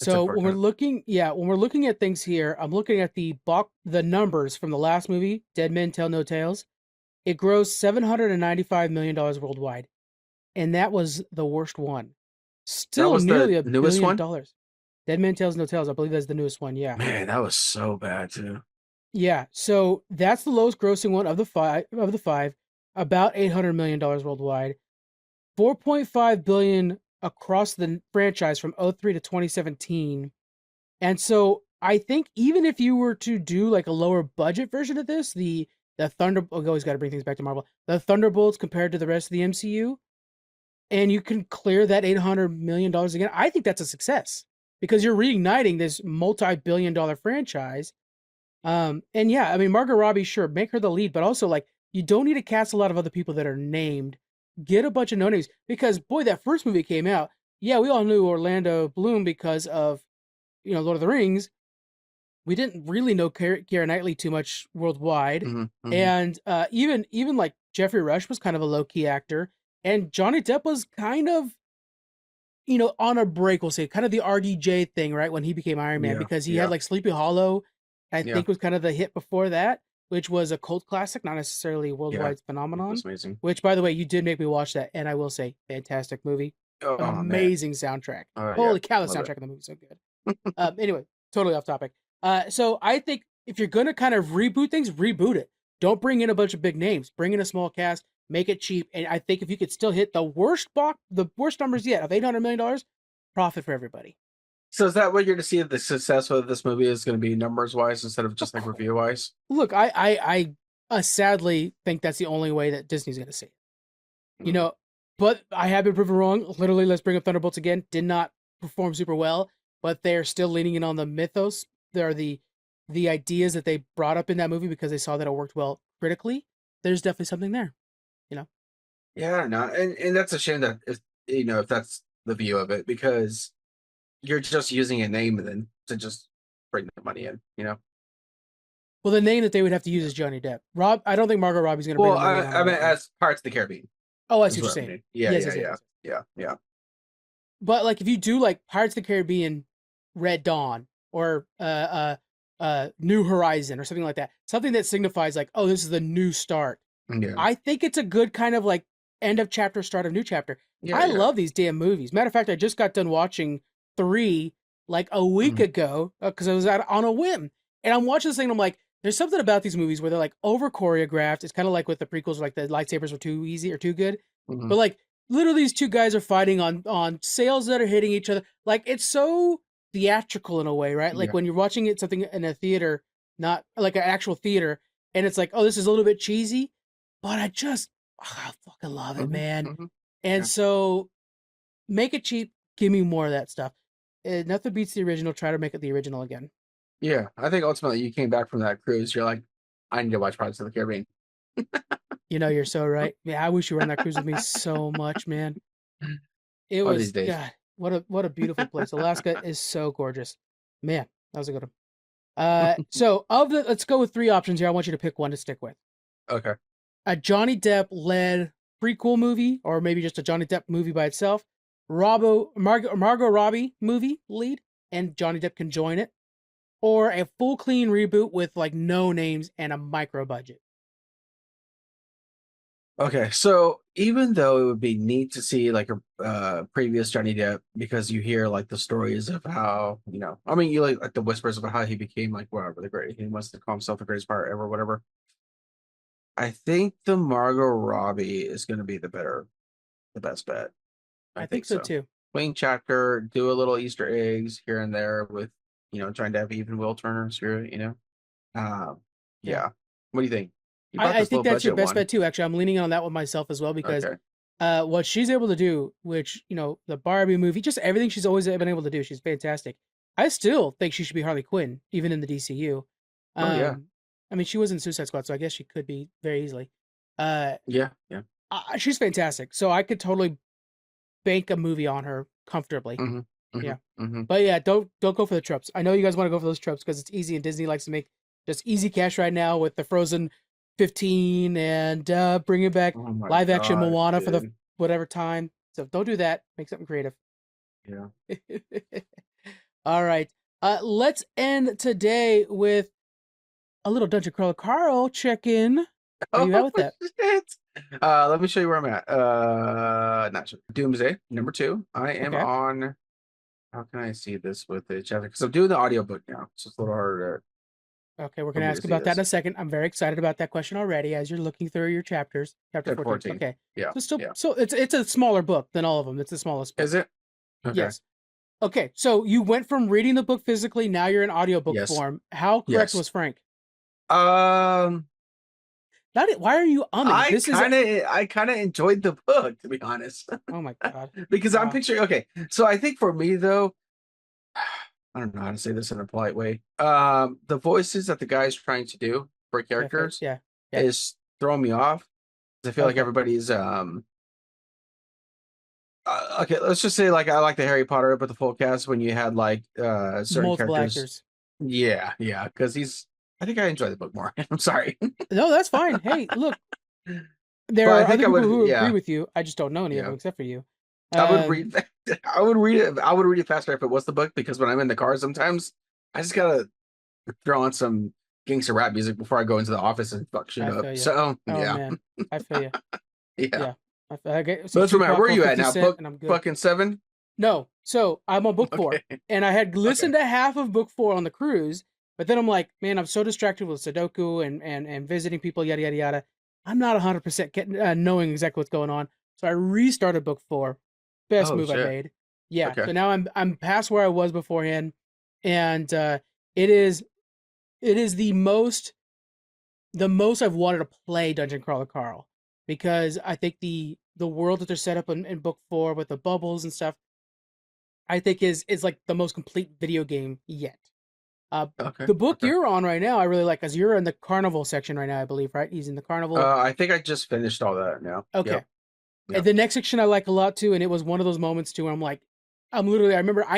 It's So when we're unfortunate. looking, yeah, when we're looking at things here, I'm looking at the numbers from the last movie, Dead Men Tell No Tales. It grossed $795 million worldwide, and that was the worst one. That Still was the nearly a newest billion one. dollars. Dead Man Tells No Tales, I believe that's the newest one. Yeah, Man, that was so bad too. yeah. So that's the lowest grossing one of the five. About $800 million worldwide. 4.5 billion across the franchise from '03 to 2017. And so I think even if you were to do like a lower budget version of this, the Thunder, oh, always got to bring things back to Marvel. The Thunderbolts compared to the rest of the MCU, and you can clear that $800 million again. I think that's a success because you're reigniting this multi-billion-dollar franchise. And yeah, I mean, Margot Robbie, sure, make her the lead, but also like you don't need to cast a lot of other people that are named. Get a bunch of no names because boy, that first movie came out. Yeah, we all knew Orlando Bloom because of Lord of the Rings. We didn't really know Keira Knightley too much worldwide, Hmm, hmm. and even like Jeffrey Rush was kind of a low key actor, and Johnny Depp was kind of on a break. We'll say kind of the RDJ thing, right, when he became Iron Man, Yeah, because he had yeah, like Sleepy Hollow. I yeah, think was kind of the hit before that, which was a cult classic, not necessarily a yeah. worldwide It phenomenon. was amazing. Which, by the way, you did make me watch that, and I will say, fantastic movie, Oh man. amazing soundtrack. Oh yeah, Holy cow, the love it. soundtrack of the movie is so good. Anyway, totally off topic. So I think if you're gonna kind of reboot things, reboot it. Don't bring in a bunch of big names. Bring in a small cast. Make it cheap. And I think if you could still hit the worst numbers yet of $800 million, profit for everybody. So is that what you're to see the success of this movie is going to be numbers wise instead of Of just like course. review wise? Look, I sadly think that's the only way that Disney's gonna see it. You Mm, know, but I have been proven wrong. Literally, let's bring up Thunderbolts again. Did not perform super well, but they're still leaning in on the mythos. There are the ideas that they brought up in that movie because they saw that it worked well critically. There's definitely something there. You know, yeah, no, and that's a shame that if that's the view of it because you're just using a name then to just bring the money in, well, the name that they would have to use is Johnny Depp. I don't think Margot Robbie's going to bring Well, the money in on I her mean, own. as Pirates of the Caribbean Oh, I see is what you're what I saying. mean. Yeah, Yes, yeah, yes, yes, yeah, yes. yeah, yeah. But like, if you do like Pirates of the Caribbean, Red Dawn, or New Horizon, or something like that, something that signifies like, oh, this is the new start. Yeah, I think it's a good kind of like end of chapter, start of new chapter. yeah, I yeah. love these damn movies. Matter of fact, I just got done watching 3 like a week Mhm. ago because I was out on a whim, and I'm watching this thing. And I'm like, there's something about these movies where they're like over choreographed. It's kind of like with the prequels, like the lightsabers were too easy or too good. Mhm. But like, literally, these two guys are fighting on sails that are hitting each other. Like, it's so theatrical in a way, right? Like Yeah. when you're watching it something in a theater, not like an actual theater, and it's like, oh, this is a little bit cheesy, but I fucking love it, Mhm. man. Mhm. And Yeah. so make it cheap. Give me more of that stuff. Nothing beats the original. Try to make it the original again. Yeah. I think ultimately you came back from that cruise. You're like, I need to watch Pirates of the Caribbean. You know, you're so right. Yeah, I wish you were on that cruise with me so much, man. It One of was these days. God. What a beautiful place. Alaska is so gorgeous, man. That was a good one. So let's go with 3 options here. I want you to pick one to stick with. Okay. A Johnny Depp led prequel movie, or maybe just a Johnny Depp movie by itself. Margot Robbie movie lead, and Johnny Depp can join it, or a full clean reboot with like no names and a micro budget. Okay, so even though it would be neat to see like a previous Johnny Depp, because you hear like the stories of how, I mean, you like the whispers of how he became like whatever he wants to call himself the greatest pirate ever, whatever. I think the Margot Robbie is going to be the best bet. I think so too. Clean chapter, do a little Easter eggs here and there with, trying to have even Will Turner's here, yeah. What do you think? I think that's your best bet too. Actually, I'm leaning on that one myself as well because what she's able to do, which the Barbie movie, just everything she's always been able to do, she's fantastic. I still think she should be Harley Quinn, even in the DCU. I mean, she was in Suicide Squad, so I guess she could be very easily. Yeah. She's fantastic, so I could totally bank a movie on her comfortably. But yeah, don't go for the tropes. I know you guys want to go for those tropes because it's easy, and Disney likes to make just easy cash right now with the Frozen 15 and bringing back live action Moana for the whatever time. So don't do that. Make something creative. Yeah. All right. Let's end today with a little Dungeon Crawler Carl check-in. Where you at with that? Shit. Let me show you where I'm at. Not sure. Doomsday, number 2. I am on. How can I see this with the chapter? Because I'm doing the audiobook now, so it's a little harder. Okay, we're going to ask about that in a second. I'm very excited about that question already as you're looking through your chapters. Chapter 14. Okay. Yeah. So it's a smaller book than all of them. It's the smallest book. Is it? Okay. Yes. Okay, so you went from reading the book physically, now you're in audiobook form. How correct was Frank? Why are you umming? I kind of enjoyed the book, to be honest. Oh my God. Because I'm picturing, so I think for me though, I don't know how to say this in a polite way. The voices that the guy's trying to do for characters is throwing me off. I feel like everybody's okay, let's just say like I like the Harry Potter but the full cast when you had like certain multiple characters. Actors. Yeah, because I think I enjoy the book more. I'm sorry. No, that's fine. Hey, look. There are other people who agree with you. I just don't know any of them except for you. I would read it faster if it was the book, because when I'm in the car sometimes I just gotta throw on some gangster rap music before I go into the office and fuck shit up. So man. I feel you. Yeah. So that's where are you at now? Book fucking 7? No. So I'm on book 4. And I had listened to half of book 4 on the cruise, but then I'm like, man, I'm so distracted with Sudoku and visiting people, yada yada yada. I'm not 100% knowing exactly what's going on. So I restarted book 4. Best move I made. Yeah. So now I'm past where I was beforehand, and it is the most I've wanted to play Dungeon Crawler Carl, because I think the world that they're set up in book 4 with the bubbles and stuff, I think is like the most complete video game yet. The book you're on right now, I really like, because you're in the carnival section right now, I believe, right? He's in the carnival. I think I just finished all that now. Okay. Yep. And the next section I like a lot too, and it was one of those moments too where I'm like, I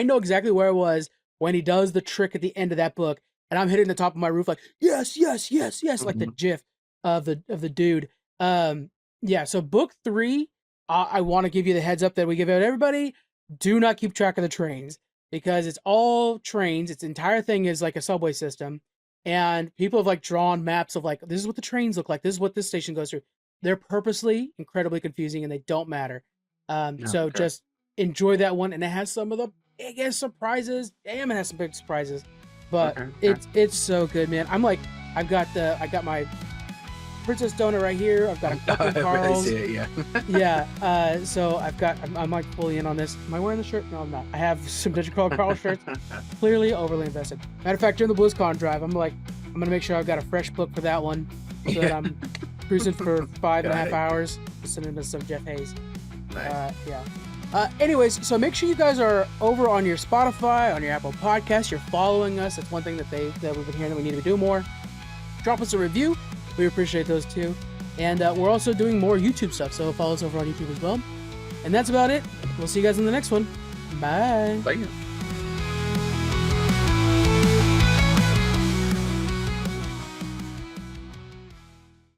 know exactly where I was when he does the trick at the end of that book, and I'm hitting the top of my roof like, yes, like the GIF of the dude. So book 3, I want to give you the heads up that we give out everybody. Do not keep track of the trains, because it's all trains. Its entire thing is like a subway system, and people have like drawn maps of like, this is what the trains look like, this is what this station goes through. They're purposely incredibly confusing, and they don't matter. So just enjoy that one, and it has some of the biggest surprises. Damn, it has some big surprises, but it's so good, man. I got my Princess Donut right here. I've got a couple Carls. I see it, so I'm like fully in on this. Am I wearing the shirt? No, I'm not. I have some Dungeon Crawler Carl shirts. Clearly overly invested. Matter of fact, during the BlizzCon drive, I'm gonna make sure I've got a fresh book for that one, so that I'm cruising for 5.5 hours, listening to some Jeff Hayes. Nice. Anyways, so make sure you guys are over on your Spotify, on your Apple Podcasts. You're following us. That's one thing that we've been hearing that we need to do more. Drop us a review. We appreciate those too. And we're also doing more YouTube stuff, so follow us over on YouTube as well. And that's about it. We'll see you guys in the next one. Bye. Bye.